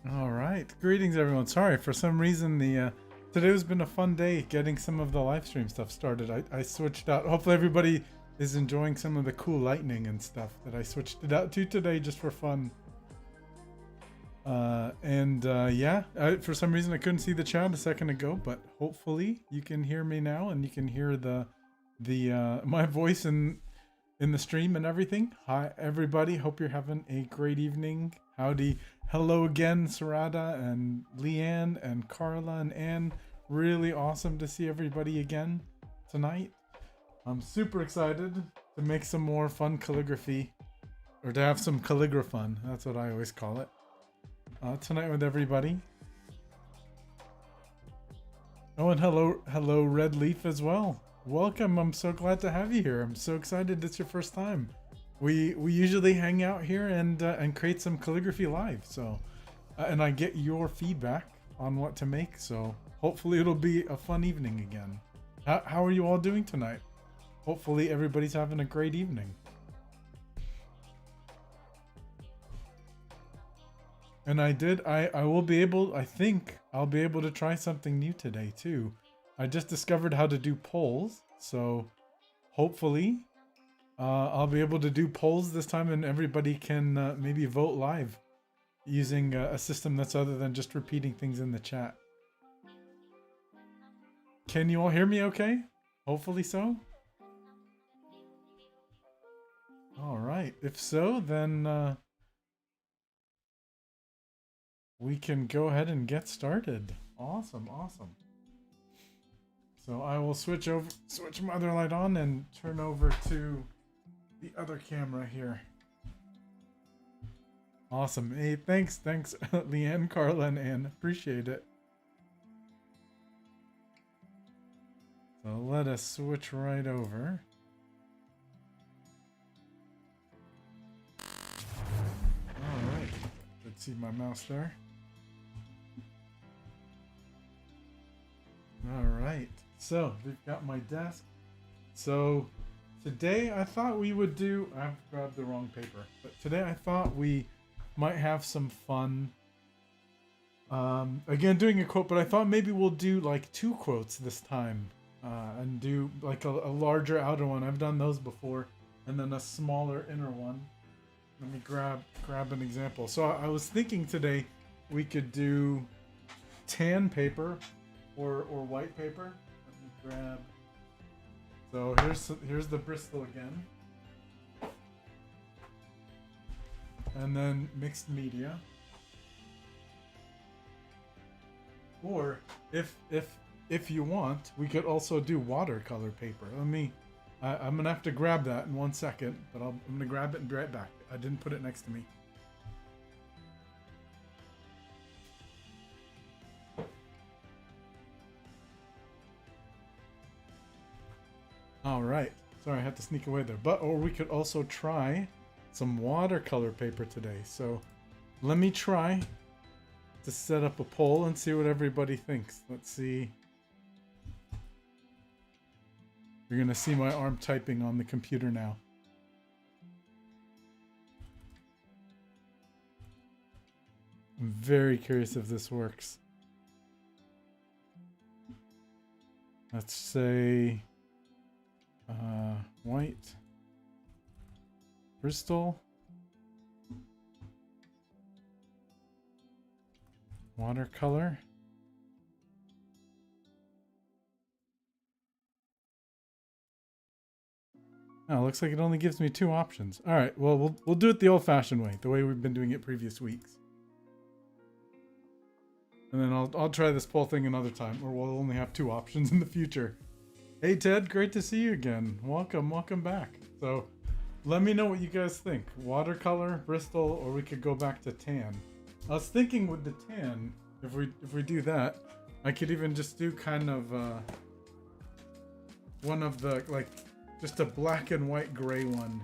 All right. Greetings, everyone. Sorry, for some reason today has been a fun day getting some of the live stream stuff started. I switched out. Hopefully, everybody is enjoying some of the cool lightning and stuff that I switched it out to today just for fun. Yeah, for some reason I couldn't see the chat a second ago, but hopefully you can hear me now and you can hear the my voice in the stream and everything. Hi, everybody. Hope you're having a great evening. Howdy. Hello again, Sarada and Leanne and Carla and Anne. Really awesome to see everybody again tonight. I'm super excited to make some more fun calligraphy, or to have some calligraphy. That's what I always call it. Tonight with everybody. Oh, and hello Red Leaf as well. Welcome. I'm so glad to have you here. I'm so excited it's your first time. We usually hang out here and create some calligraphy live. So, and I get your feedback on what to make. So hopefully it'll be a fun evening again. How are you all doing tonight? Hopefully everybody's having a great evening. And I will be able, I think I'll be able to try something new today too. I just discovered how to do polls, so hopefully I'll be able to do polls this time and everybody can maybe vote live using a system that's other than just repeating things in the chat. Can you all hear me okay? Hopefully so. All right, if so, then we can go ahead and get started. Awesome. So I will switch my other light on and turn over to the other camera here. Awesome. Hey, thanks, Leanne, Carla, and Anne. Appreciate it. So let us switch right over. All right. Let's see my mouse there. All right. So we've got my desk. So today I thought we would do, I've grabbed the wrong paper, but today I thought we might have some fun. Again, doing a quote, but I thought maybe we'll do like 2 quotes this time, and do like a larger outer one. I've done those before, and then a smaller inner one. Let me grab an example. So I was thinking today we could do tan paper or white paper. Let me grab. So here's the Bristol again, and then mixed media. Or if you want, we could also do watercolor paper. I'm gonna have to grab that in 1 second, but I'm gonna grab it and be right back. I didn't put it next to me. All right. Sorry, I had to sneak away there. Or we could also try some watercolor paper today. So let me try to set up a poll and see what everybody thinks. Let's see. You're going to see my arm typing on the computer now. I'm very curious if this works. Let's say white, Bristol, watercolor. Oh, looks like it only gives me 2 options. All right, well, we'll do it the old-fashioned way, the way we've been doing it previous weeks. And then I'll try this poll thing another time, or we'll only have 2 options in the future. Hey Ted, great to see you again. Welcome back. So let me know what you guys think. Watercolor, Bristol, or we could go back to tan. I was thinking with the tan, if we do that, I could even just do kind of one of the, like, just a black and white gray one.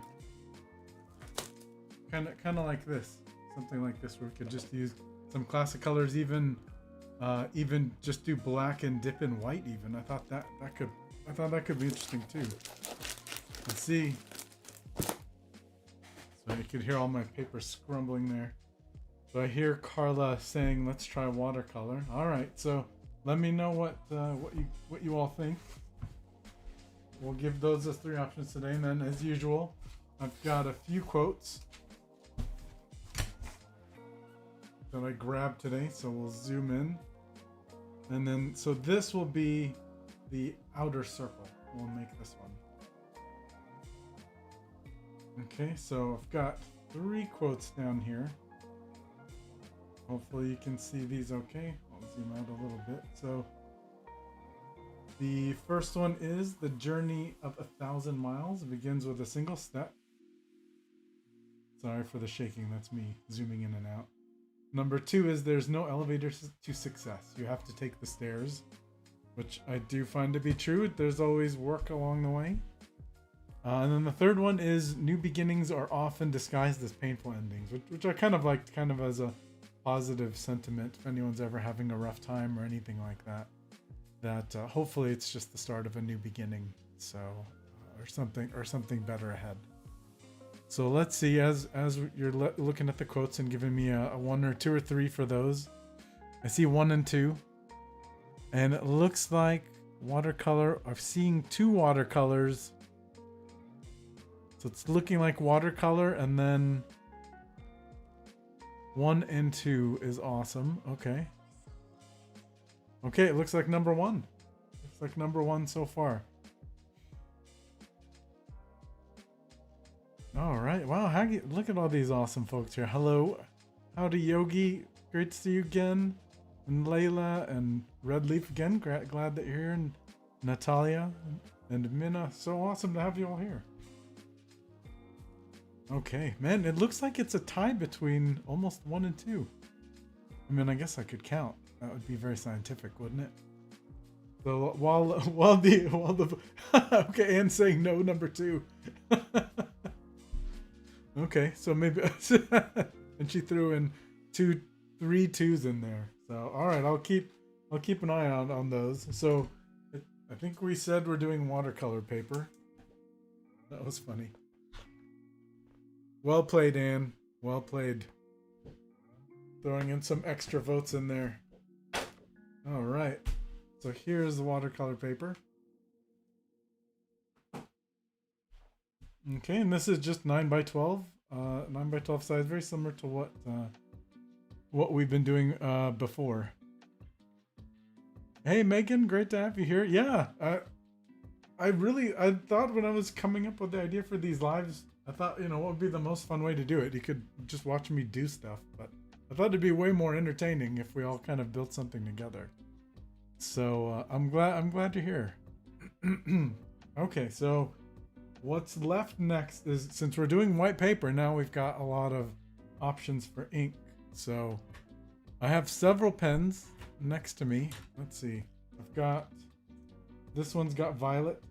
Kind of like this. Something like this where we could just use some classic colors, even just do black and dip in white even. I thought that could be interesting too. Let's see. So you could hear all my paper scrumbling there. So I hear Carla saying, "Let's try watercolor." All right, so let me know what you all think. We'll give those as 3 options today, and then as usual, I've got a few quotes that I grabbed today, so we'll zoom in. And then, so this will be the outer circle. We'll make this one. Okay, so I've got 3 quotes down here. Hopefully you can see these okay. I'll zoom out a little bit. So the first one is, "The journey of 1,000 miles begins with a single step." Sorry for the shaking, that's me zooming in and out. Number 2 is, "There's no elevator to success. You have to take the stairs," which I do find to be true. There's always work along the way. And then the third one is, "New beginnings are often disguised as painful endings," which I kind of liked, kind of as a positive sentiment if anyone's ever having a rough time or anything like that. That hopefully it's just the start of a new beginning, so or something better ahead. So let's see, as you're looking at the quotes and giving me a 1 or 2 or 3 for those. I see 1 and 2, and it looks like watercolor. I'm seeing 2 watercolors, so it's looking like watercolor, and then 1 and 2 is awesome. Okay. Okay, it looks like number 1. Looks like number 1 so far. All right. Wow. Look at all these awesome folks here. Hello. Howdy, Yogi. Great to see you again. And Layla and Red Leaf again. Glad that you're here. And Natalia and Minna. So awesome to have you all here. Okay. Man, it looks like it's a tie between almost 1 and 2. I mean, I guess I could count. That would be very scientific, wouldn't it? So while the okay, and saying no, number 2. Okay, so maybe and she threw in 3 2s in there. So all right, I'll keep an eye out on those. So I think we said we're doing watercolor paper. That was funny. Well played, Anne. Well played. Throwing in some extra votes in there. All right. So here's the watercolor paper. Okay, and this is just 9x12. 9x12 size, very similar to what we've been doing before. Hey Megan, great to have you here. Yeah, I thought when I was coming up with the idea for these lives, I thought, what would be the most fun way to do it? You could just watch me do stuff, but I thought it'd be way more entertaining if we all kind of built something together. So I'm glad you're here. Okay, so what's left next is, since we're doing white paper, now we've got a lot of options for ink. So I have several pens next to me. Let's see. I've got, this one's got violet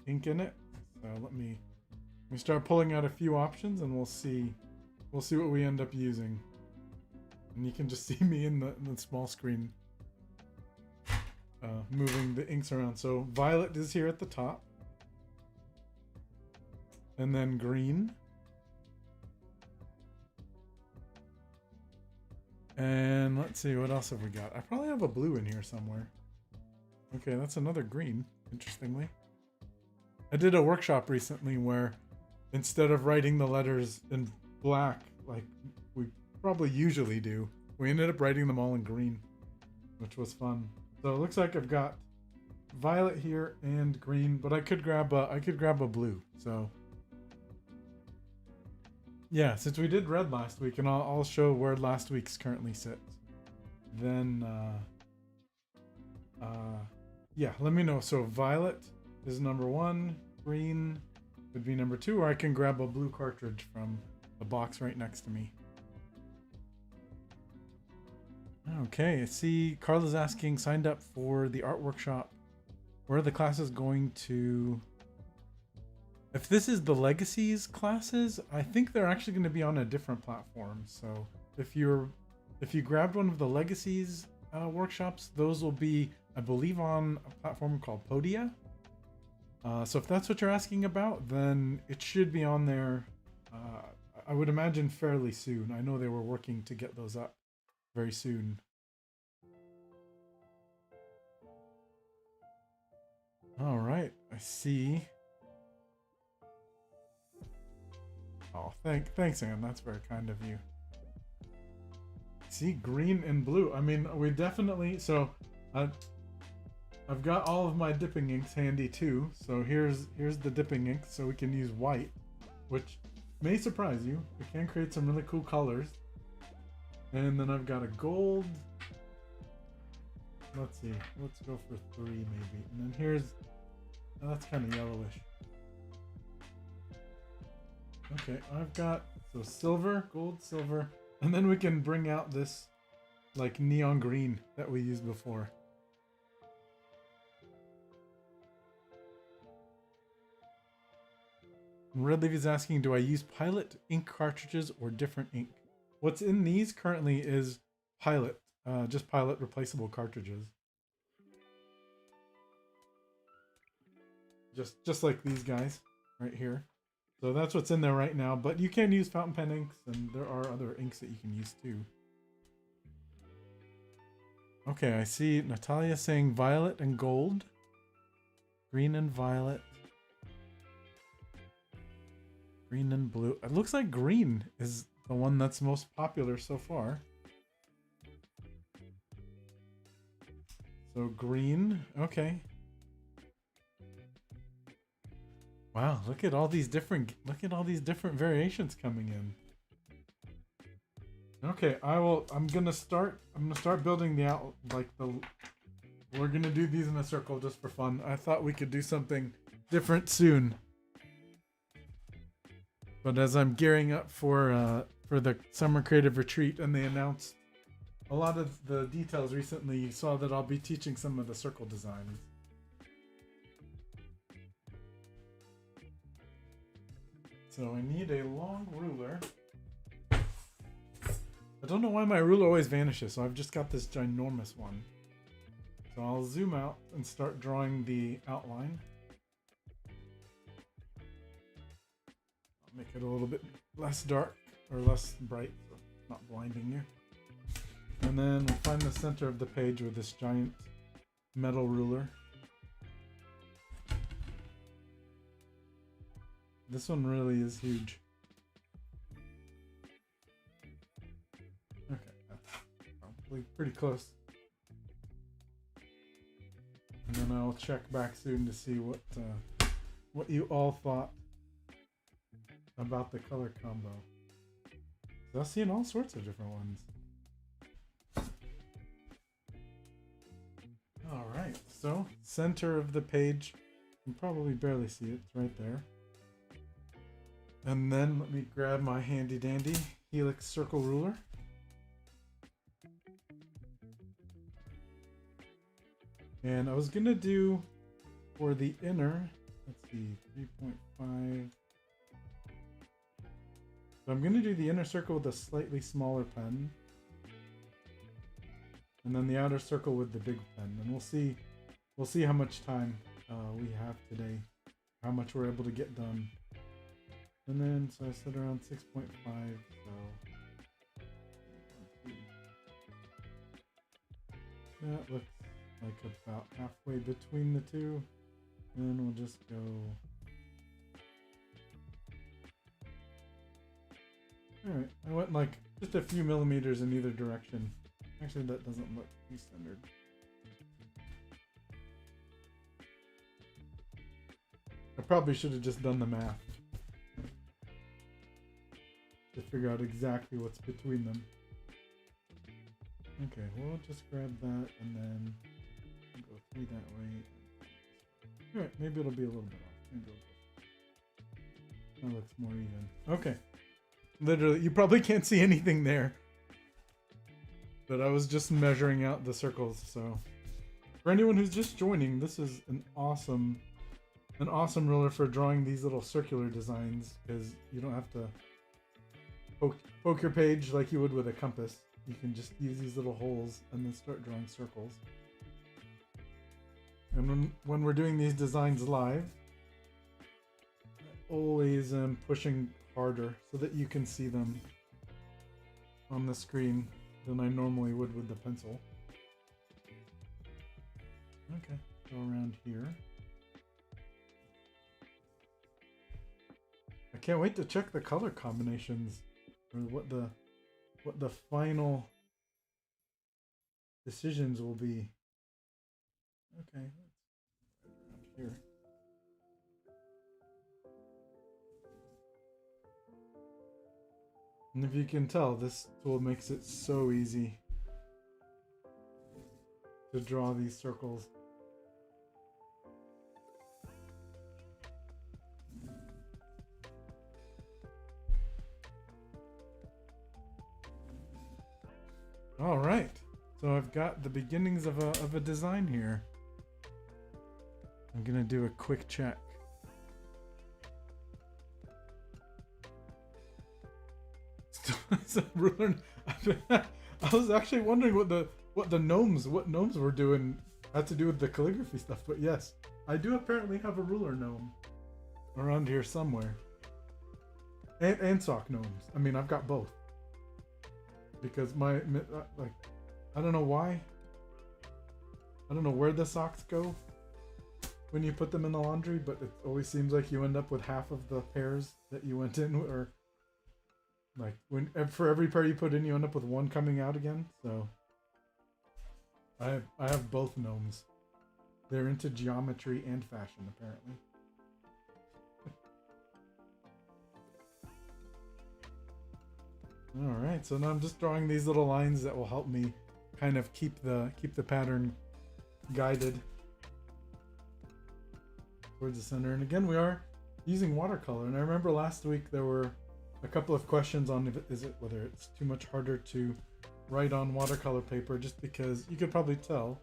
ink in it. So let me start pulling out a few options, and we'll see what we end up using. And you can just see me in the small screen moving the inks around. So violet is here at the top. And then green. And let's see, what else have we got? I probably have a blue in here somewhere. Okay, that's another green, interestingly. I did a workshop recently where instead of writing the letters in black, like we probably usually do, we ended up writing them all in green, which was fun. So it looks like I've got violet here and green, but I could grab a blue. So yeah, since we did red last week, and I'll show where last week's currently sits. Then yeah, let me know. So violet is number 1, green would be number 2, or I can grab a blue cartridge from the box right next to me. Okay, I see Carla's asking, signed up for the art workshop. Where are the classes going to? If this is the Legacies classes, I think they're actually going to be on a different platform. So if you grabbed one of the Legacies workshops, those will be, I believe, on a platform called Podia. So if that's what you're asking about, then it should be on there. I would imagine fairly soon. I know they were working to get those up very soon. All right, I see. Oh, thanks, Anne. That's very kind of you. See, green and blue. I mean, we definitely. So, I've got all of my dipping inks handy too. So here's the dipping ink. So we can use white, which may surprise you. We can create some really cool colors. And then I've got a gold. Let's see. Let's go for 3 maybe. And then here's. Oh, that's kind of yellowish. Okay, I've got so silver, gold, silver, and then we can bring out this like neon green that we used before. Red Leaf is asking, do I use Pilot ink cartridges or different ink? What's in these currently is Pilot, just Pilot replaceable cartridges. Just like these guys right here. So that's what's in there right now, but you can use fountain pen inks, and there are other inks that you can use too. Okay, I see Natalia saying violet and gold. Green and violet. Green and blue. It looks like green is the one that's most popular so far. So green, okay. Wow, look at all these different variations coming in. Okay, I'm gonna start building we're gonna do these in a circle just for fun. I thought we could do something different soon. But as I'm gearing up for the summer creative retreat, and they announced a lot of the details recently, you saw that I'll be teaching some of the circle designs. So I need a long ruler. I don't know why my ruler always vanishes, so I've just got this ginormous one. So I'll zoom out and start drawing the outline. I'll make it a little bit less dark, or less bright, so it's not blinding you. And then we'll find the center of the page with this giant metal ruler. This one really is huge. Okay, that's probably pretty close. And then I'll check back soon to see what you all thought about the color combo. So I've seen all sorts of different ones. All right, so center of the page, you can probably barely see it. It's right there. And then let me grab my handy dandy Helix circle ruler. And I was gonna do for the inner, let's see, 3.5. So I'm gonna do the inner circle with a slightly smaller pen. And then the outer circle with the big pen. And we'll see how much time we have today, how much we're able to get done. And then, so I said around 6.5, so that looks like about halfway between the two. And then we'll just go. Alright, I went like just a few millimeters in either direction. Actually, that doesn't look too centered. I probably should have just done the math to figure out exactly what's between them. Okay, we'll just grab that and then go 3 that way. Alright, maybe it'll be a little bit off. Maybe that looks more even. Okay. Literally, you probably can't see anything there. But I was just measuring out the circles, so. For anyone who's just joining, this is an awesome ruler for drawing these little circular designs, because you don't have to poke your page like you would with a compass. You can just use these little holes and then start drawing circles. And when we're doing these designs live, I always am pushing harder so that you can see them on the screen than I normally would with the pencil. Okay, go around here. I can't wait to check the color combinations or what the final decisions will be. Okay, around here. And if you can tell, this tool makes it so easy to draw these circles. All right, so I've got the beginnings of a design here. I'm gonna do a quick check. It's a ruler. I was actually wondering what gnomes were doing, had to do with the calligraphy stuff. But yes, I do apparently have a ruler gnome around here somewhere, and sock gnomes. I mean, I've got both because my like, I don't know why. I don't know where the socks go when you put them in the laundry, but it always seems like you end up with half of the pairs that you went in, or like for every pair you put in, you end up with one coming out again. So I have both gnomes. They're into geometry and fashion, apparently. All right, so now I'm just drawing these little lines that will help me kind of keep the pattern guided towards the center. And again, we are using watercolor. And I remember last week there were a couple of questions on whether it's too much harder to write on watercolor paper, just because you could probably tell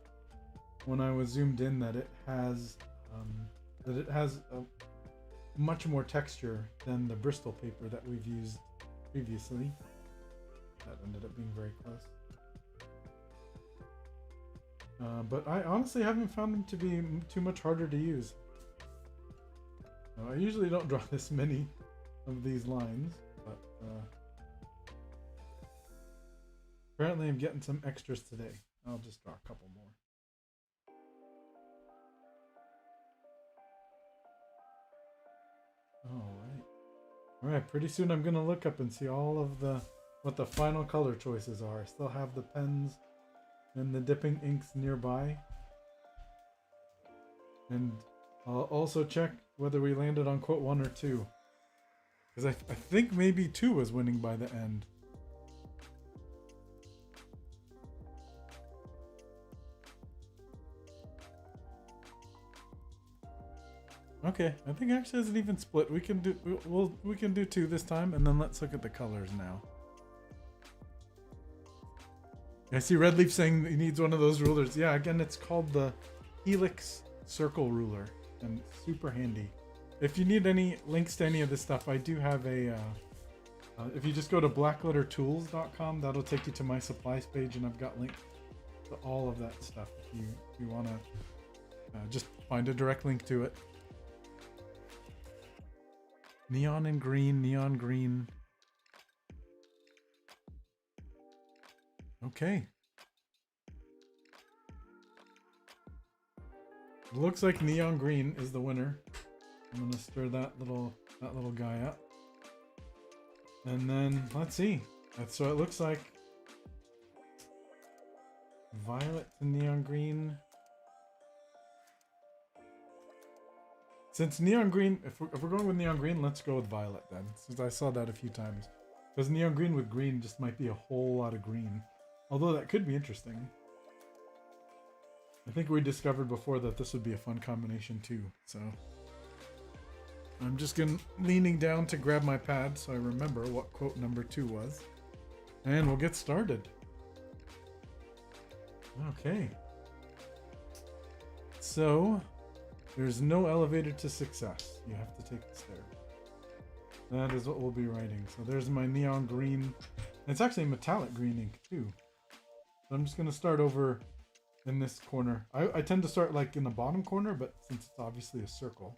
when I was zoomed in that it has a much more texture than the Bristol paper that we've used previously. That ended up being very close. But I honestly haven't found them to be too much harder to use. I usually don't draw this many of these lines, but apparently I'm getting some extras today. I'll just draw a couple more. All right, pretty soon I'm gonna look up and see all of what the final color choices are. I still have the pens and the dipping inks nearby, and I'll also check whether we landed on quote 1 or 2, because I think maybe 2 was winning by the end. Okay, I think actually it's an even split. We can do 2 this time, and then let's look at the colors now. I see Red Leaf saying he needs one of those rulers. Yeah, again, it's called the Helix Circle Ruler, and super handy. If you need any links to any of this stuff, I do have a. If you just go to blacklettertools.com, that'll take you to my supplies page, and I've got links to all of that stuff. If you want to just find a direct link to it. Neon and green, neon green. Okay. Looks like neon green is the winner. I'm gonna stir that little guy up. And then let's see. So it looks like violet to neon green. Since neon green, if we're going with neon green, let's go with violet then, since I saw that a few times. Because neon green with green just might be a whole lot of green. Although that could be interesting. I think we discovered before that this would be a fun combination too, so. I'm just leaning down to grab my pad so I remember what quote number 2 was. And we'll get started. Okay. So, there's no elevator to success. You have to take the stairs. That is what we'll be writing. So there's my neon green. It's actually metallic green ink too. So I'm just going to start over in this corner. I tend to start like in the bottom corner, but since it's obviously a circle,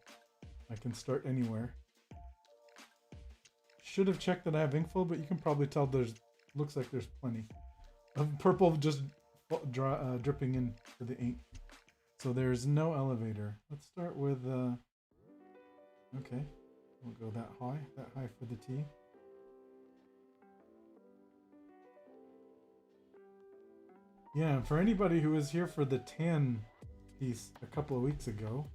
I can start anywhere. should have checked that I have ink flow, but you can probably tell there's, looks like there's plenty of purple just dripping in to the ink. So there's no elevator. Let's start with, okay, we'll go that high for the T. Yeah, for anybody who was here for the tan piece a couple of weeks ago,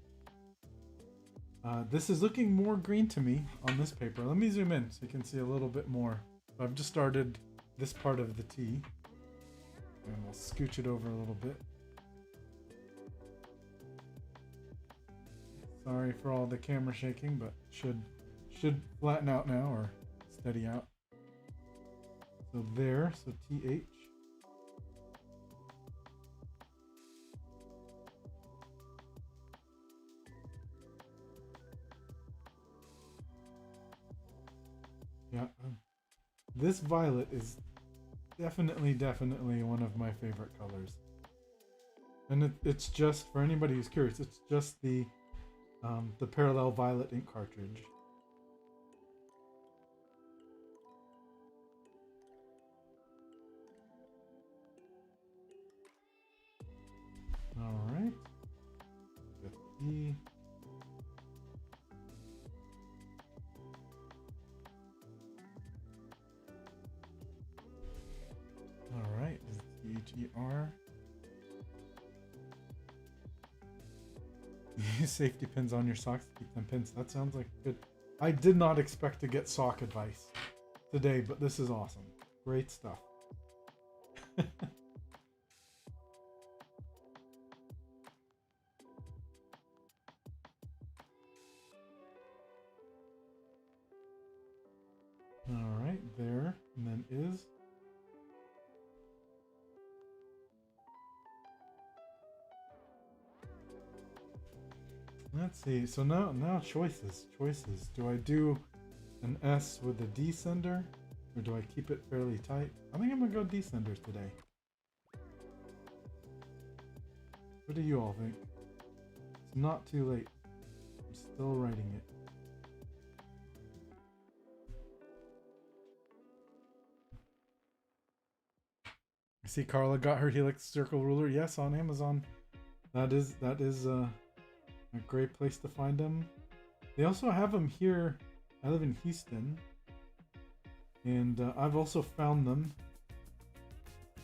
this is looking more green to me on this paper. Let me zoom in so you can see a little bit more. I've just started this part of the T, and we'll scooch it over a little bit. Sorry for all the camera shaking, but should flatten out now or steady out. So there, so TH. Yeah, this violet is definitely one of my favorite colors. And it's just, for anybody who's curious, it's just the parallel violet ink cartridge. All right. All right, T-H-E-R. Use safety pins on your socks to keep them pins. That sounds like good. I did not expect to get sock advice today, but this is awesome. Great stuff. All right, there, and then is. Let's see. So now choices. Do I do an S with a descender, or do I keep it fairly tight? I think I'm gonna go descender today. What do you all think? It's not too late. I'm still writing it. I see Carla got her Helix Circle ruler. Yes, on Amazon. That is a great place to find them. They also have them here. I live in Houston, and I've also found them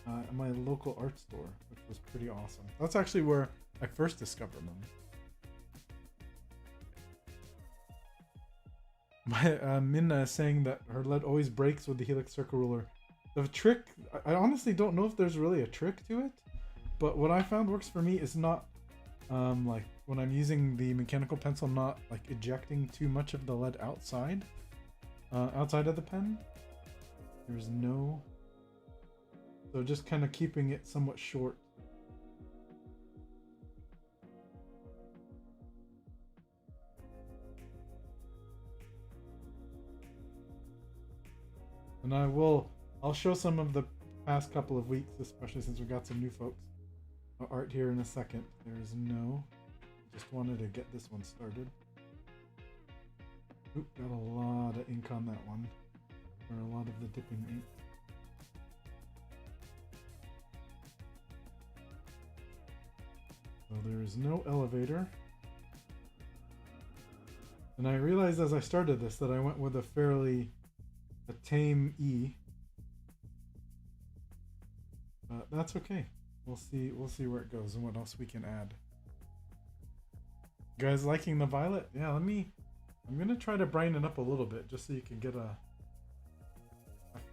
at my local art store, which was pretty awesome. That's actually where I first discovered them. Minna is saying that her lead always breaks with the Helix Circle ruler. The trick, I honestly don't know if there's really a trick to it, but what I found works for me is not like when I'm using the mechanical pencil, not like ejecting too much of the lead outside of the pen. There's no, so just kind of keeping it somewhat short. And I'll show some of the past couple of weeks, especially since we got some new folks. Art here in a second. There's no. Just wanted to get this one started. Oop, got a lot of ink on that one. Or a lot of the dipping ink. So there is no elevator. And I realized as I started this that I went with a tame E. But that's okay. We'll see where it goes and what else we can add. You guys liking the violet? Yeah, I'm gonna try to brighten it up a little bit just so you can get a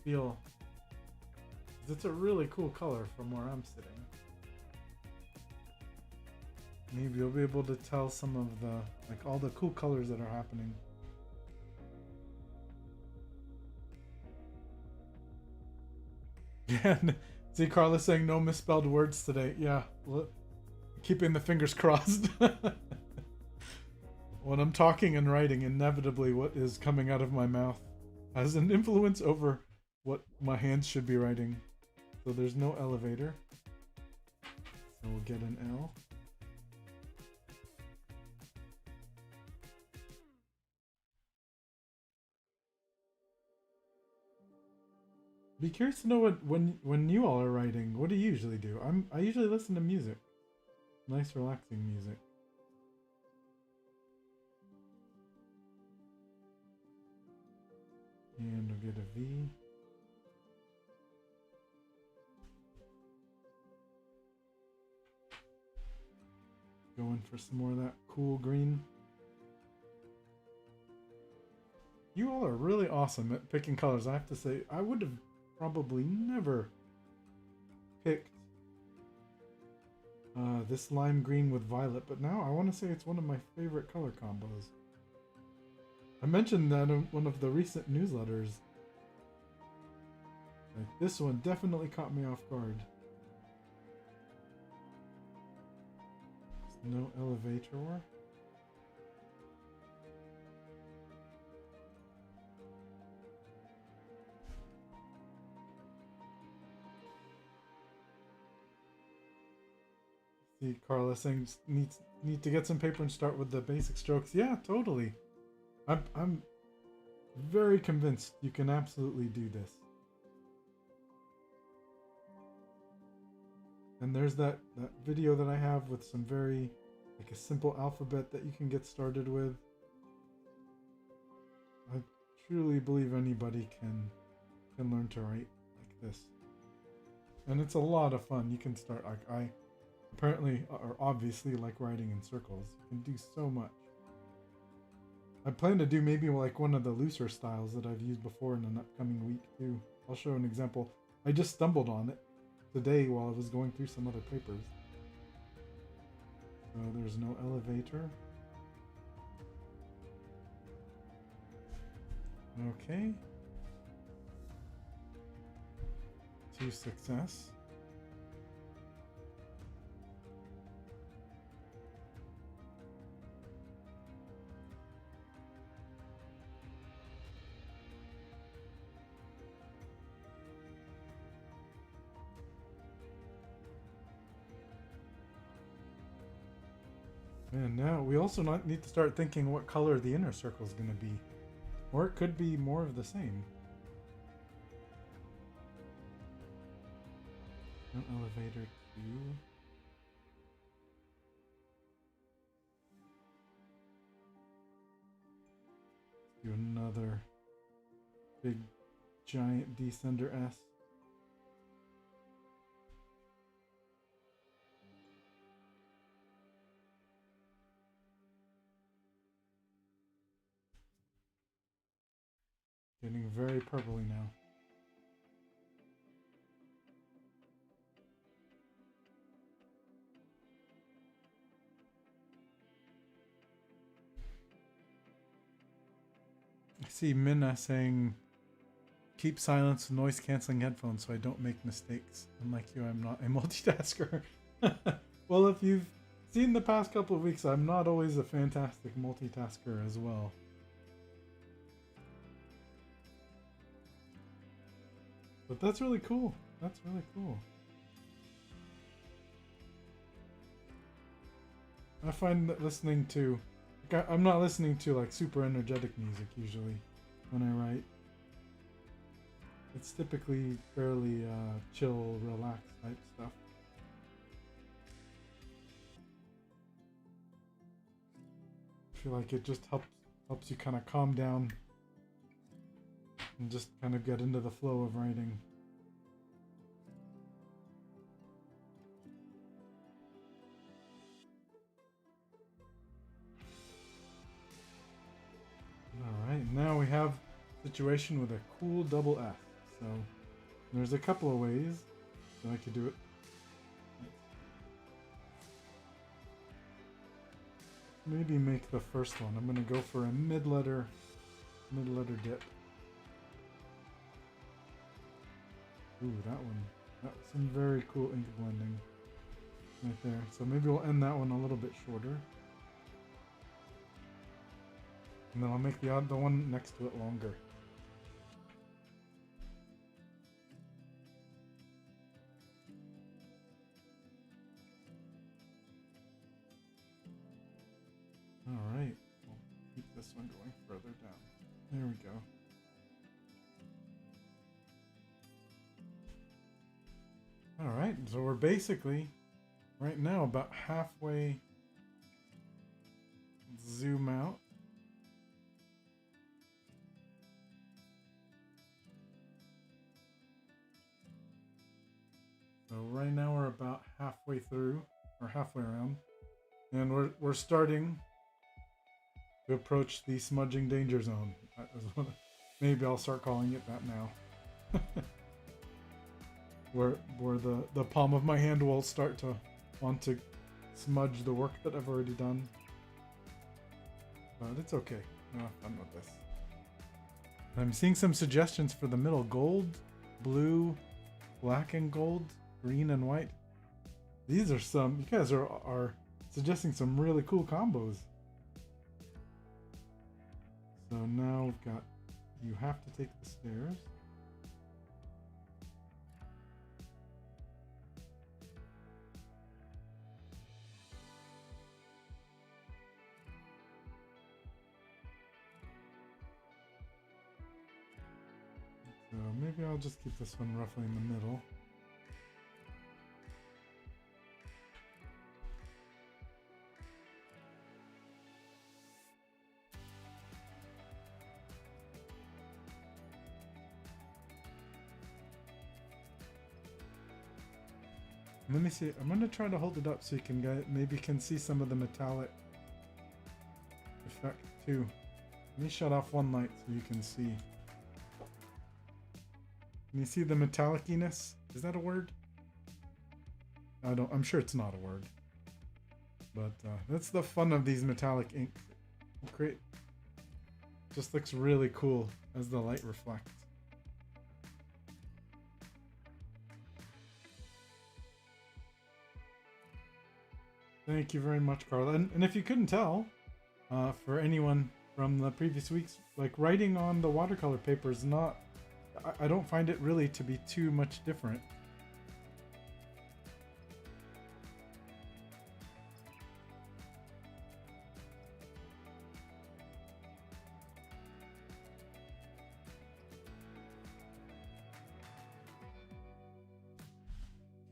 feel. It's a really cool color from where I'm sitting. Maybe you'll be able to tell some of the, like, all the cool colors that are happening. Yeah, see Carla saying no misspelled words today. Yeah, keeping the fingers crossed. When I'm talking and writing, inevitably what is coming out of my mouth has an influence over what my hands should be writing. So there's no elevator. So we'll get an L. Be curious to know what when you all are writing. What do you usually do? I usually listen to music, nice relaxing music. And we'll get a V. Going for some more of that cool green. You all are really awesome at picking colors. I have to say, I would have probably never picked this lime green with violet, but now I want to say it's one of my favorite color combos. I mentioned that in one of the recent newsletters. Like, this one definitely caught me off guard. There's no elevator. See, Carla saying need to get some paper and start with the basic strokes. Yeah, totally. I'm very convinced you can absolutely do this. And there's that video that I have with some very, like, a simple alphabet that you can get started with. I truly believe anybody can learn to write like this. And it's a lot of fun. You can start, like, I apparently, or obviously, like writing in circles. You can do so much. I plan to do maybe like one of the looser styles that I've used before in an upcoming week too. I'll show an example. I just stumbled on it today while I was going through some other papers. So there's no elevator. Okay. To success. And now we also need to start thinking what color the inner circle is going to be. Or it could be more of the same. No elevator Q. Do another big giant descender S. Getting very purpley now. I see Minna saying, keep silence with noise cancelling headphones so I don't make mistakes. Unlike you, I'm not a multitasker. Well, if you've seen the past couple of weeks, I'm not always a fantastic multitasker as well. But that's really cool. That's really cool. I find that listening to... I'm not listening to like super energetic music usually when I write. It's typically fairly chill, relaxed type stuff. I feel like it just helps you kind of calm down and just kind of get into the flow of writing. Alright, now we have a situation with a cool double F. So there's a couple of ways that I could do it. Maybe make the first one. I'm going to go for a mid-letter dip. Ooh, that one. That's some very cool ink blending right there. So maybe we'll end that one a little bit shorter. And then I'll make the one next to it longer. Alright, we'll keep this one going further down. There we go. So we're basically right now about halfway. Zoom out. So right now we're about halfway through, or halfway around, and we're starting to approach the smudging danger zone. Maybe I'll start calling it that now. where the palm of my hand will start to want to smudge the work that I've already done. But it's okay. I'll have fun with this. I'm seeing some suggestions for the middle. Gold, blue, black and gold, green and white. These are some, you guys are suggesting some really cool combos. So now we've got, you have to take the stairs. So maybe I'll just keep this one roughly in the middle. Let me see. I'm going to try to hold it up so you can maybe can see some of the metallic effect too. Let me shut off one light so you can see. Can you see the metalliciness? Is that a word? I'm sure it's not a word. But that's the fun of these metallic inks. Great. Just looks really cool as the light reflects. Thank you very much, Carla. And if you couldn't tell, for anyone from the previous weeks, like writing on the watercolor paper is not, I don't find it really to be too much different.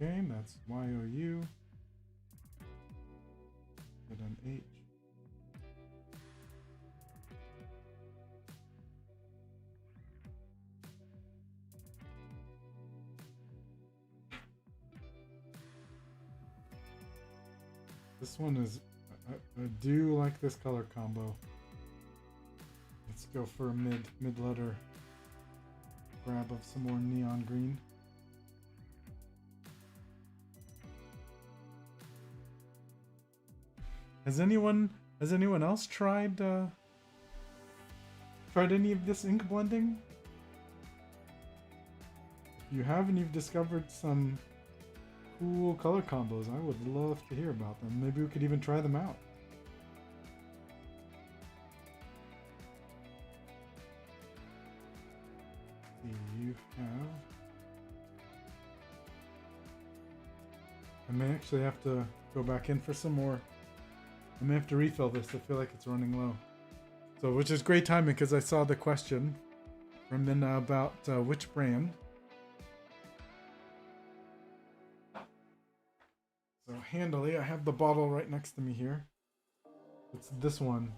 Okay, that's YOU. Get an H. This one is, I do like this color combo. Let's go for a mid-letter grab of some more neon green. Has anyone else tried any of this ink blending? If you have and you've discovered some cool color combos, I would love to hear about them. Maybe we could even try them out. You have... I may actually have to go back in for some more. I may have to refill this. I feel like it's running low. So, which is great timing because I saw the question from Minna about which brand. So handily, I have the bottle right next to me here. It's this one.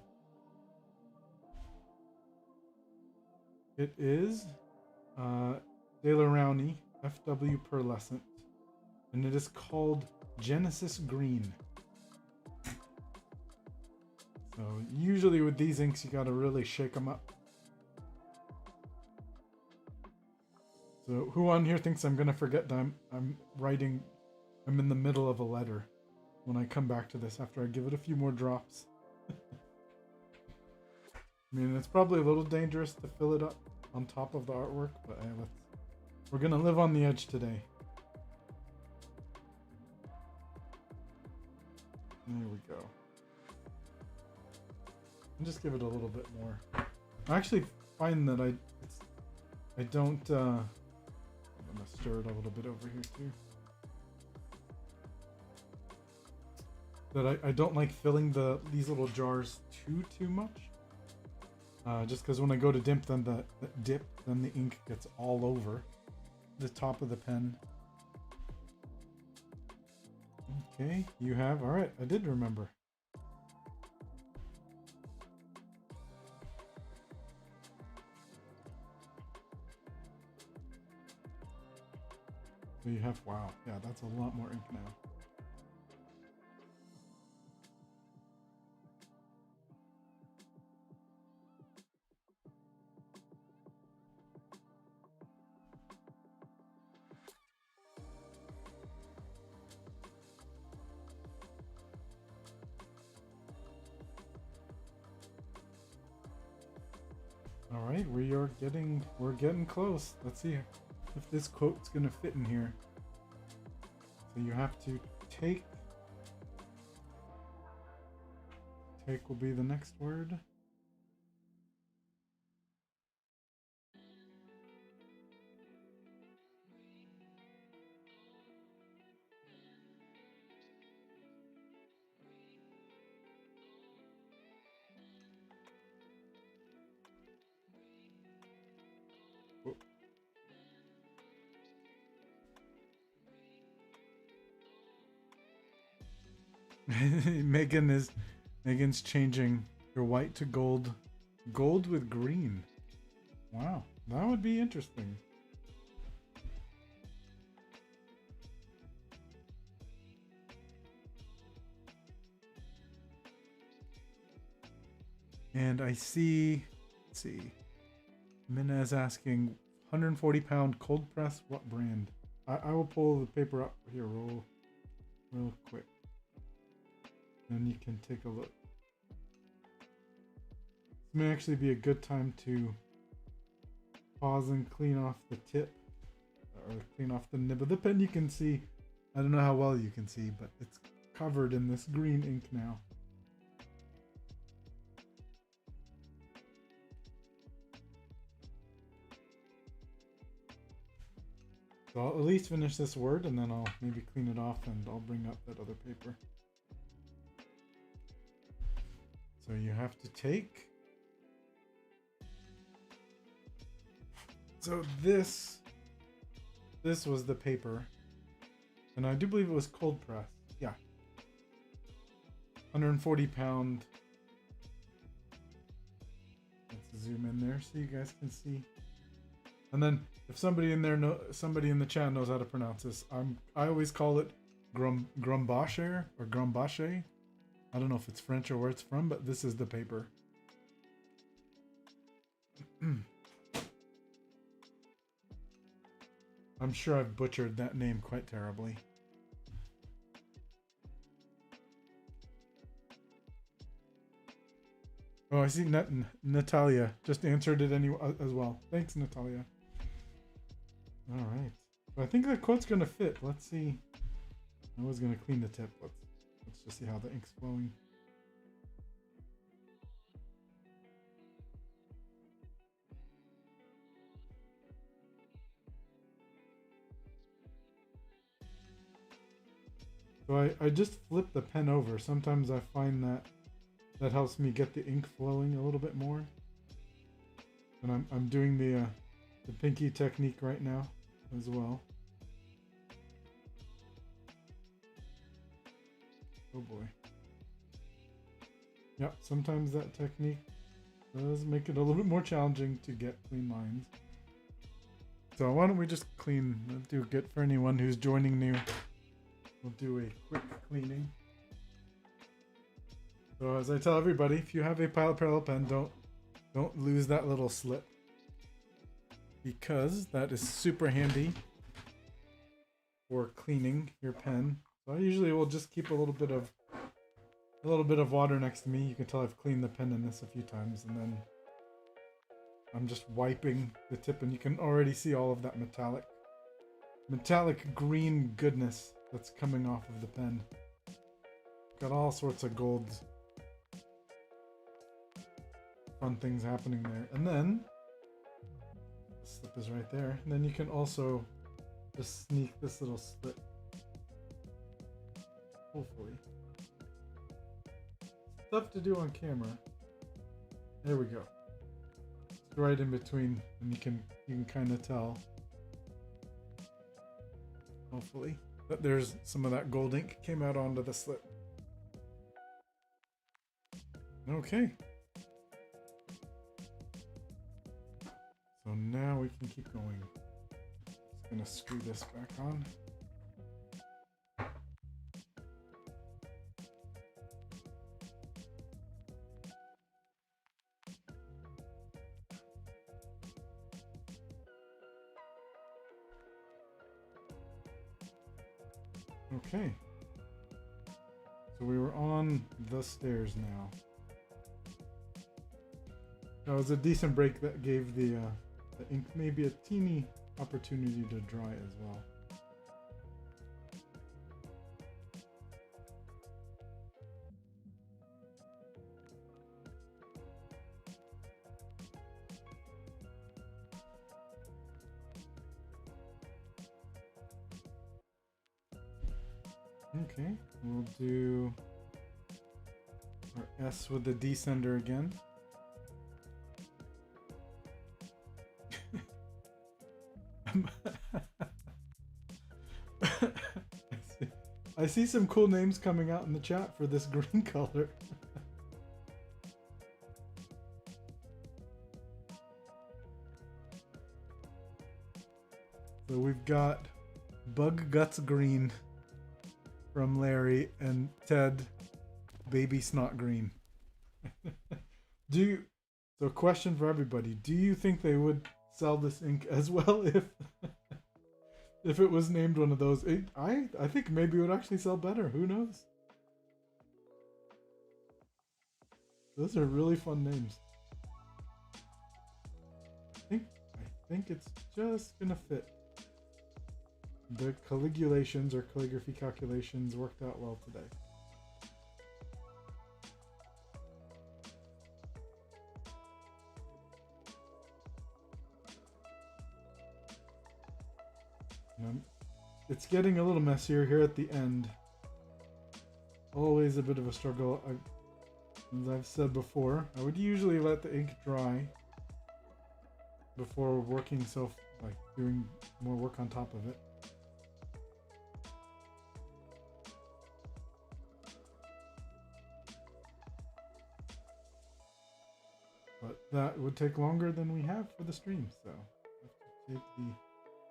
It is Daler Rowney FW Pearlescent, and it is called Genesis Green. So usually with these inks, you gotta really shake them up. So who on here thinks I'm gonna forget that I'm in the middle of a letter when I come back to this after I give it a few more drops? I mean, it's probably a little dangerous to fill it up on top of the artwork, but hey, we're gonna live on the edge today. There we go. And just give it a little bit more. I actually find that I don't. I'm gonna stir it a little bit over here too. That I don't like filling these little jars too much. Just because when I go to dip, then the ink gets all over the top of the pen. Okay, you have. All right, I did remember. So you have, wow, yeah, that's a lot more ink now. All right, we're getting close. Let's see if this quote's gonna fit in here. So you have to take will be the next word. Megan's changing your white to gold with green. Wow, that would be interesting. And I see, let's see, Minna's asking 140-pound cold press, what brand? I will pull the paper up here real quick. Then you can take a look. This may actually be a good time to pause and clean off the tip, or clean off the nib of the pen. You can see, I don't know how well you can see, but it's covered in this green ink now. So I'll at least finish this word and then I'll maybe clean it off and I'll bring up that other paper. So you have to take. So this was the paper. And I do believe it was cold press. Yeah. 140-pound. Let's zoom in there so you guys can see. And then if somebody in the chat knows how to pronounce this, I always call it grumbache or grumbache. I don't know if it's French or where it's from, but this is the paper. I'm sure I've butchered that name quite terribly. Oh, I see Natalia just answered it anyway as well. Thanks, Natalia. All right. So I think the quote's going to fit. Let's see. I was going to clean the tip. Let's just see how the ink's flowing. So I just flip the pen over. Sometimes I find that helps me get the ink flowing a little bit more. And I'm doing the pinky technique right now as well. Oh boy. Yep, sometimes that technique does make it a little bit more challenging to get clean lines. So why don't we just clean, do good for anyone who's joining new. We'll do a quick cleaning. So as I tell everybody, if you have a pilot parallel pen, don't lose that little slip, because that is super handy for cleaning your pen. So I usually will just keep a little bit of water next to me. You can tell I've cleaned the pen in this a few times, and then I'm just wiping the tip, and you can already see all of that metallic green goodness that's coming off of the pen. Got all sorts of gold fun things happening there. And then the slip is right there. And then you can also just sneak this little slip. Hopefully. It's tough to do on camera. There we go. It's right in between, and you can kind of tell. Hopefully. that there's some of that gold ink came out onto the slip. Okay. So now we can keep going. Just gonna screw this back on. Okay. So we were on the stairs now. That was a decent break that gave the ink maybe a teeny opportunity to dry as well. Okay, we'll do our S with the descender again. I see some cool names coming out in the chat for this green color. So we've got Bug Guts Green from Larry and Ted Baby Snot Green. So question for everybody, do you think they would sell this ink as well if it was named one of those? I think maybe it would actually sell better. Who knows? Those are really fun names. I think it's just gonna fit. The calligulations or calligraphy calculations worked out well today. It's getting a little messier here at the end. Always a bit of a struggle. As I've said before, I would usually let the ink dry before working, so like doing more work on top of it. But that would take longer than we have for the stream, so I have to take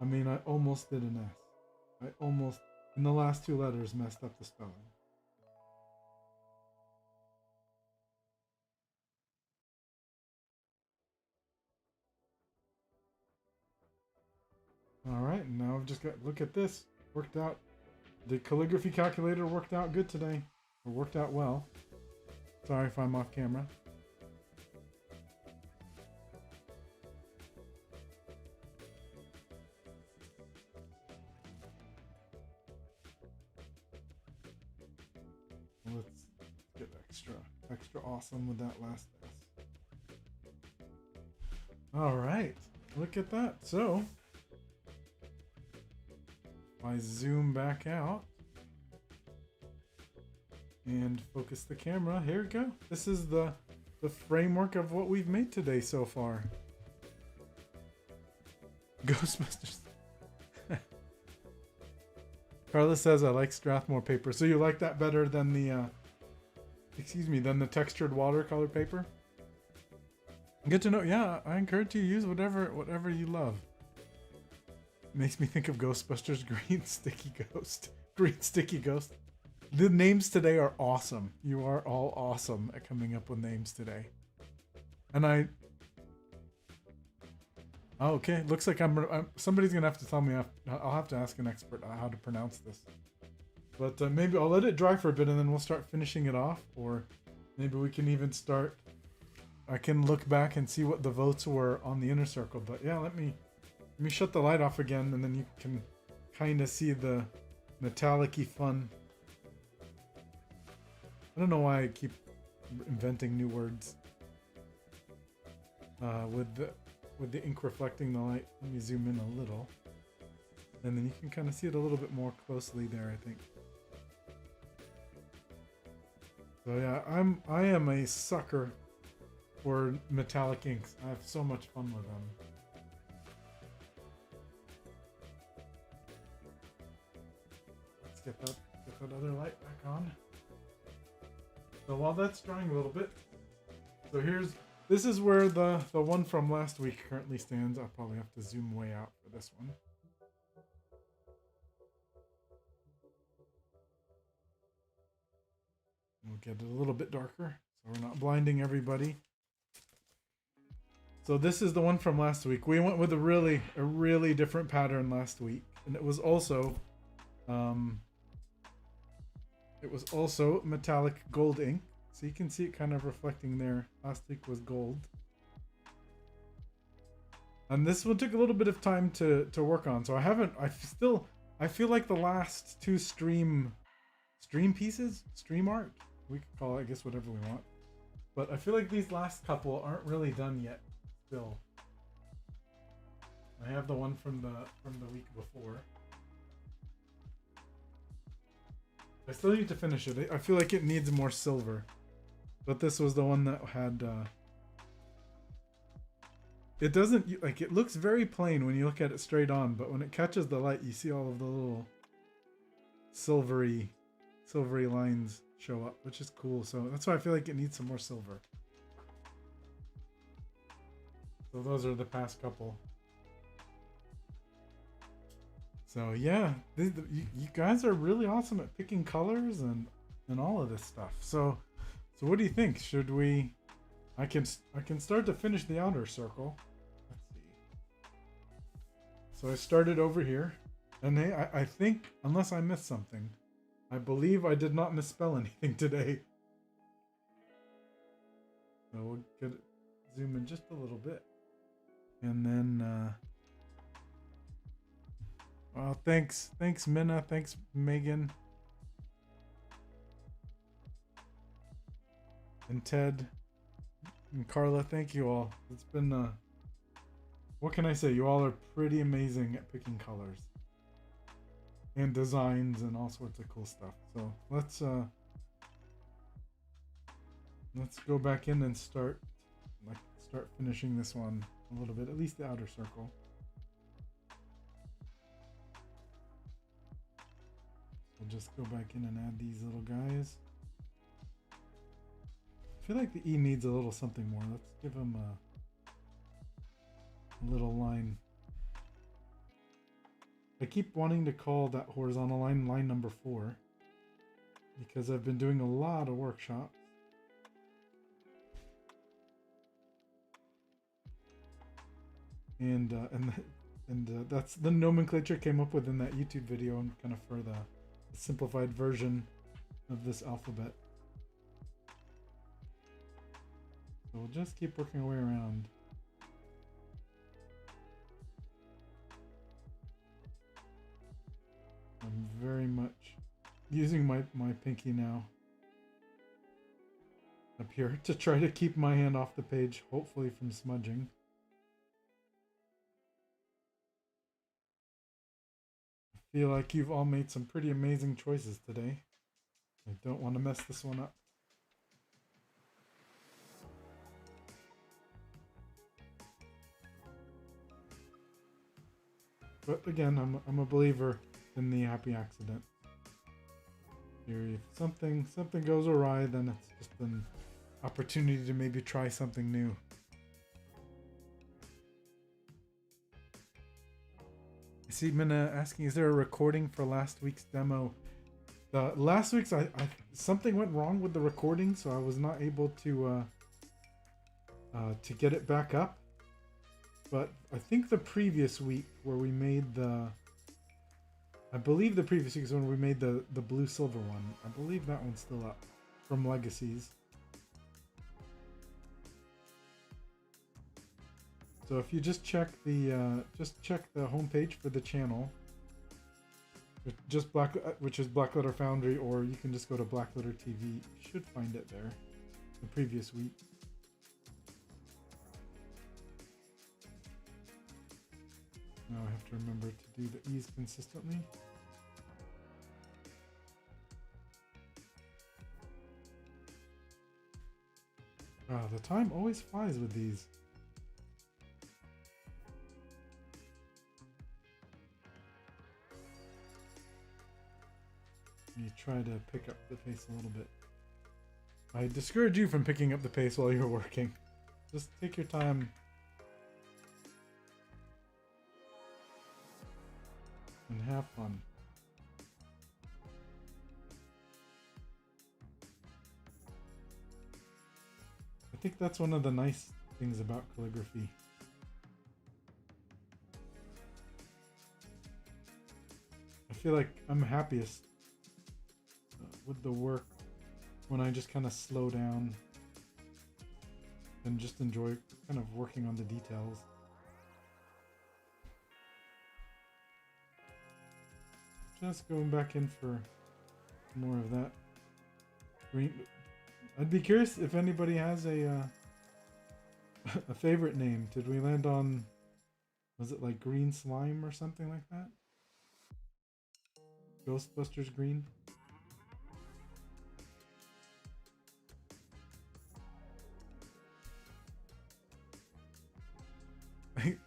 I mean, I almost did an S. I almost, in the last two letters, messed up the spelling. Alright, now I've just got, look at this. Worked out. The calligraphy calculator worked out good today. Or worked out well. Sorry if I'm off camera. Let's get extra awesome with that last S. Alright, look at that. So, if I zoom back out and focus the camera, here we go. This is the framework of what we've made today so far. Ghostbusters. Carla says I like Strathmore paper. So you like that better than the than the textured watercolor paper? Good to know. Yeah, I encourage you to use whatever you love. Makes me think of Ghostbusters Green Sticky Ghost. Green Sticky Ghost. The names today are awesome. You are all awesome at coming up with names today. And okay, looks like somebody's gonna have to tell me. I'll have to ask an expert on how to pronounce this. But maybe I'll let it dry for a bit and then we'll start finishing it off. Or maybe we can even start. I can look back and see what the votes were on the inner circle. But yeah, let me shut the light off again and then you can kind of see the metallic-y fun. I don't know why I keep inventing new words. With the ink reflecting the light. Let me zoom in a little. And then you can kind of see it a little bit more closely there, I think. So yeah, I am a sucker for metallic inks. I have so much fun with them. get that other light back on. So while that's drying a little bit, so this is where the one from last week currently stands. I'll probably have to zoom way out for this one. We'll get it a little bit darker so we're not blinding everybody. So this is the one from last week. We went with a really different pattern last week, and it was also metallic gold ink. So you can see it kind of reflecting there. Last week was gold. And this one took a little bit of time to work on. So I feel like the last two stream pieces, stream art, we could call it, I guess, whatever we want. But I feel like these last couple aren't really done yet still. I have the one from the week before. I still need to finish it. I feel like it needs more silver. But this was the one that had it doesn't, like, it looks very plain when you look at it straight on, but when it catches the light, you see all of the little silvery lines show up, which is cool. So that's why I feel like it needs some more silver. So those are the past couple. So yeah, you guys are really awesome at picking colors and all of this stuff. So what do you think? Should we? I can start to finish the outer circle. Let's see. So I started over here, and I think, unless I missed something, I believe I did not misspell anything today. So we'll zoom in just a little bit, and then. Well, thanks Minna, thanks Megan, and Ted, and Carla. Thank you all. It's been what can I say? You all are pretty amazing at picking colors and designs and all sorts of cool stuff. So let's go back in and start finishing this one a little bit, at least the outer circle. We'll just go back in and add these little guys. I feel like the E needs a little something more. Let's give him a little line. I keep wanting to call that horizontal line number 4 because I've been doing a lot of workshops. And that's the nomenclature came up with in that YouTube video, and kind of for the simplified version of this alphabet. So we'll just keep working our way around. I'm very much using my pinky now up here to try to keep my hand off the page, hopefully from smudging. I feel like you've all made some pretty amazing choices today. I don't want to mess this one up. But again, I'm a believer in the happy accident. If something goes awry, then it's just an opportunity to maybe try something new. I see Minna asking, is there a recording for last week's demo? Last week's, something went wrong with the recording, so I was not able to get it back up. But I think the previous week where we made I believe the previous week is when we made the blue silver one. I believe that one's still up from Legacies. So if you just check the homepage for the channel, just which is Blackletter Foundry, or you can just go to Blackletter TV. You should find it there. The previous week. Now I have to remember to do the E's consistently. Wow, the time always flies with these. you try to pick up the pace a little bit. I discourage you from picking up the pace while you're working. Just take your time. And have fun. I think that's one of the nice things about calligraphy. I feel like I'm happiest with the work when I just kind of slow down and just enjoy kind of working on the details. Just going back in for more of that green. I'd be curious if anybody has a a favorite name. Did we land on, was it like green slime or something like that? Ghostbusters green?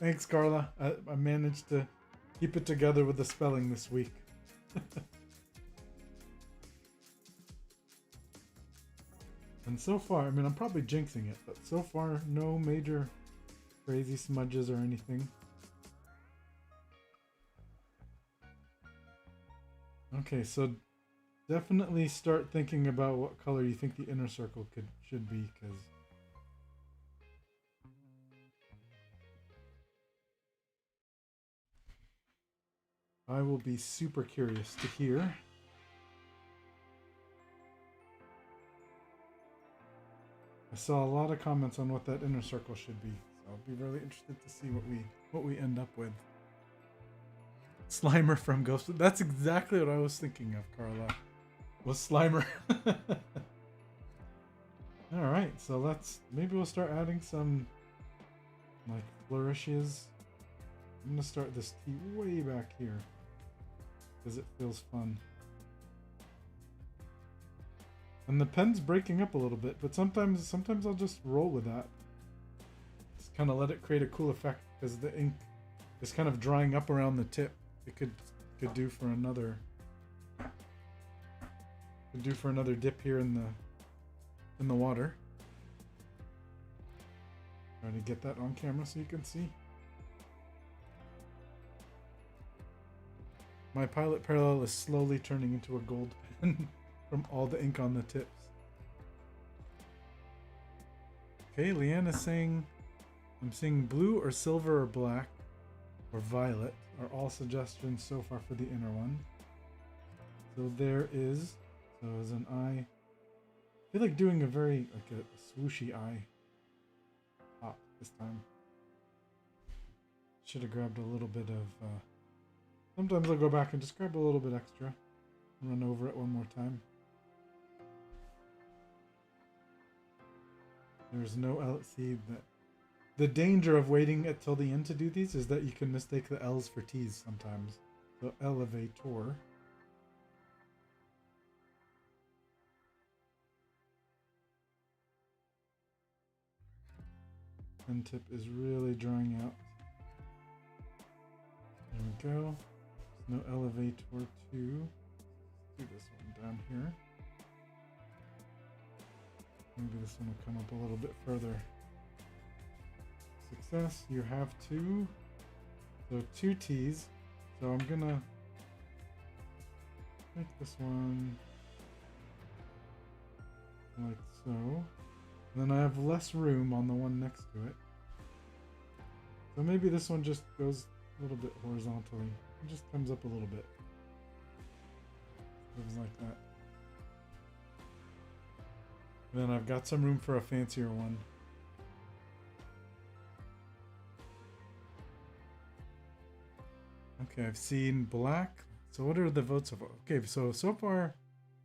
Thanks, Carla. I managed to keep it together with the spelling this week. And so far, I mean, I'm probably jinxing it, but so far, no major crazy smudges or anything. Okay, so definitely start thinking about what color you think the inner circle should be, because I will be super curious to hear. I saw a lot of comments on what that inner circle should be, so I'll be really interested to see what we end up with. Slimer from Ghost. That's exactly what I was thinking of, Carla. Was Slimer. Alright, so maybe we'll start adding some like flourishes. I'm gonna start this T way back here because it feels fun. And the pen's breaking up a little bit, but sometimes I'll just roll with that. Just kind of let it create a cool effect because the ink is kind of drying up around the tip. It could do for another dip here in the water. Trying to get that on camera so you can see. My Pilot Parallel is slowly turning into a gold pen from all the ink on the tips. Okay, Leanne is saying, I'm seeing blue or silver or black or violet are all suggestions so far for the inner one. So there is, so as an eye, I feel like doing a very, like a swooshy eye pop this time. Should have grabbed a little bit of, sometimes I'll go back and just grab a little bit extra and run over it one more time. There's no L. See, the danger of waiting until the end to do these is that you can mistake the L's for T's sometimes. So elevator. Pen tip is really drying out. There we go. There's no elevator 2. Let's do this one down here. Maybe this one will come up a little bit further. Success, you have 2. So 2 T's. So I'm gonna make this one like so. And then I have less room on the one next to it. So maybe this one just goes a little bit horizontally. It just comes up a little bit. Moves like that. And then I've got some room for a fancier one. Okay, I've seen black. So what are the votes of? Okay, so far,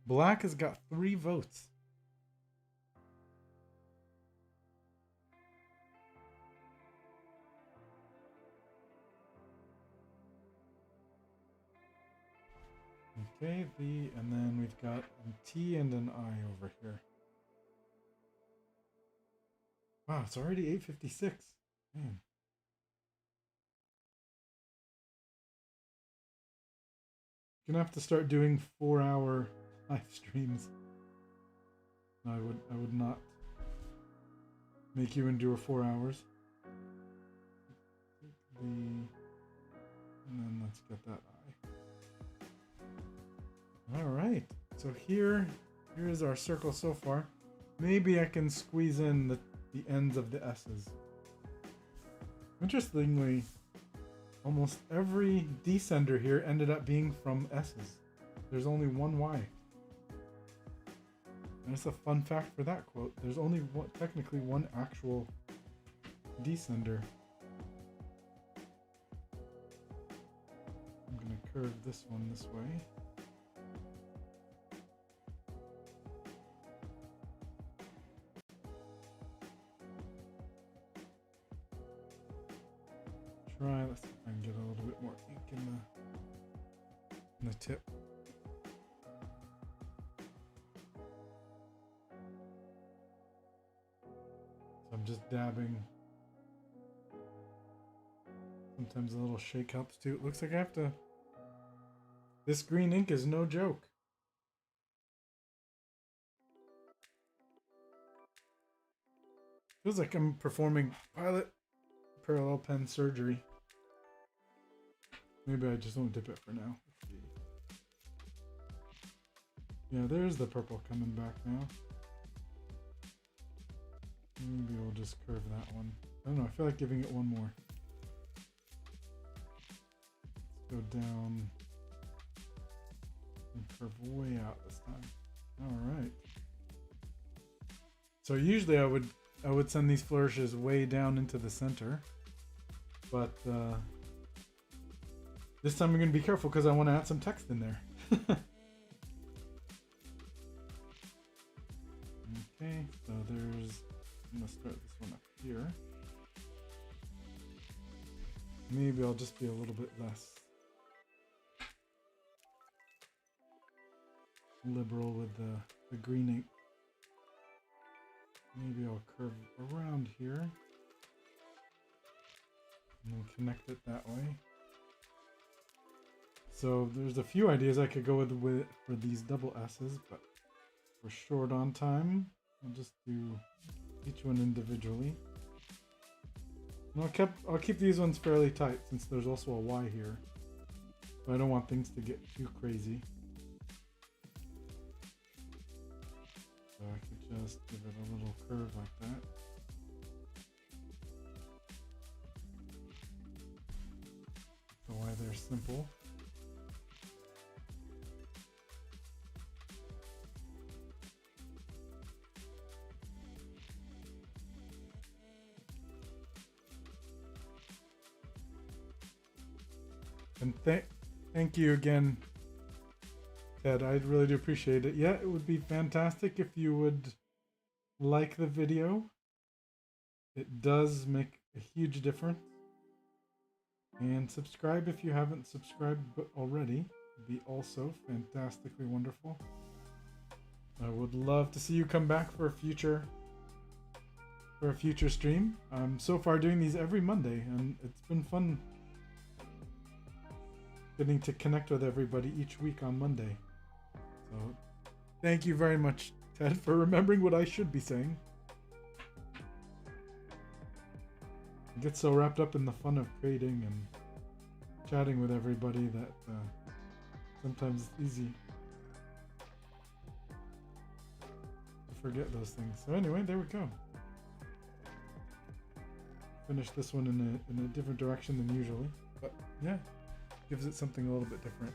black has got 3 votes. Okay, and then we've got a T and an I over here. Wow, it's already 8:56. Man. Gonna have to start doing 4-hour streams. I would not make you endure 4 hours. And then let's get that eye. All right. So here is our circle so far. Maybe I can squeeze in the ends of the S's. Interestingly, almost every descender here ended up being from S's. There's only one Y. That's a fun fact for that quote. There's only technically one actual descender. I'm going to curve this one this way. Let's see if I can get a little bit more ink in the tip. So I'm just dabbing. Sometimes a little shake helps too. It looks like I have to... This green ink is no joke. Feels like I'm performing pilot parallel pen surgery. Maybe I just won't dip it for now. Yeah, there's the purple coming back now. Maybe we'll just curve that one. I don't know, I feel like giving it one more. Let's go down and curve way out this time. Alright. So usually I would send these flourishes way down into the center. But this time I'm going to be careful because I want to add some text in there. Okay, so I'm going to start this one up here. Maybe I'll just be a little bit less liberal with the green ink. Maybe I'll curve around here and then connect it that way. So there's a few ideas I could go with for these double S's, but we're short on time. I'll just do each one individually. And I'll keep these ones fairly tight since there's also a Y here. But I don't want things to get too crazy. So I could just give it a little curve like that. So why they're simple. And thank you again, Ted. I really do appreciate it. Yeah, it would be fantastic if you would like the video. It does make a huge difference. And subscribe if you haven't subscribed already. It'd be also fantastically wonderful. I would love to see you come back for a future stream. I'm so far doing these every Monday, and it's been fun getting to connect with everybody each week on Monday. So thank you very much, Ted, for remembering what I should be saying. I get so wrapped up in the fun of creating and chatting with everybody that sometimes it's easy to forget those things. So anyway, there we go. Finish this one in a different direction than usually, but yeah, gives it something a little bit different.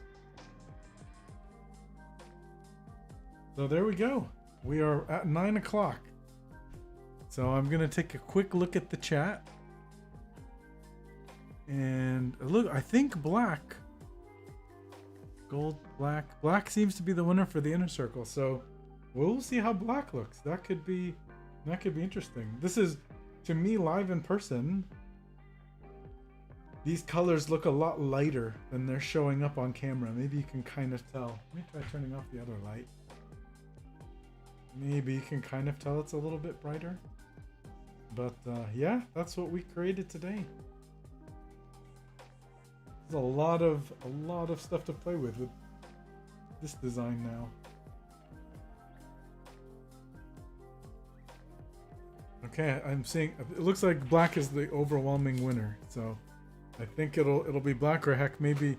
So there we go. We are at 9 o'clock. So I'm gonna take a quick look at the chat. And look, I think black, gold, black seems to be the winner for the inner circle. So we'll see how black looks. That could be interesting. This is, to me, live in person. These colors look a lot lighter than they're showing up on camera. Maybe you can kind of tell. Let me try turning off the other light. Maybe you can kind of tell it's a little bit brighter. But yeah, that's what we created today. There's a lot of stuff to play with this design now. Okay, I'm seeing. It looks like black is the overwhelming winner. So, I think it'll be black, or heck, maybe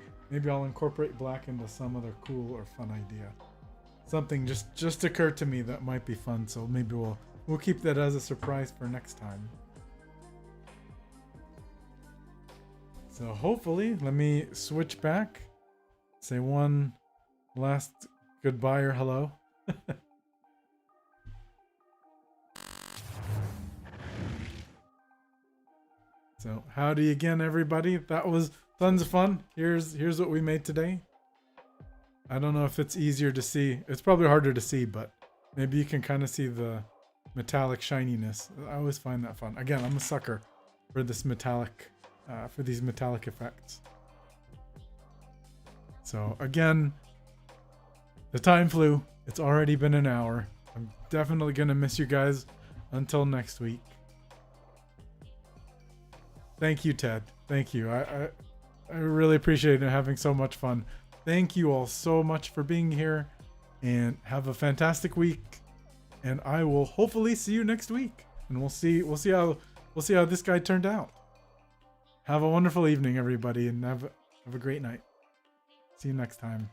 I'll incorporate black into some other cool or fun idea. Something just occurred to me that might be fun. So maybe we'll keep that as a surprise for next time. So hopefully, let me switch back. Say one last goodbye or hello. So howdy again, everybody. That was tons of fun. Here's what we made today. I don't know if it's easier to see. It's probably harder to see, but maybe you can kind of see the metallic shininess. I always find that fun. Again, I'm a sucker for this metallic, for these metallic effects. So again, the time flew. It's already been an hour. I'm definitely gonna miss you guys until next week. Thank you, Ted. Thank you. I really appreciate it, having so much fun. Thank you all so much for being here, and have a fantastic week. And I will hopefully see you next week, and we'll see how this guy turned out. Have a wonderful evening, everybody, and have a great night. See you next time.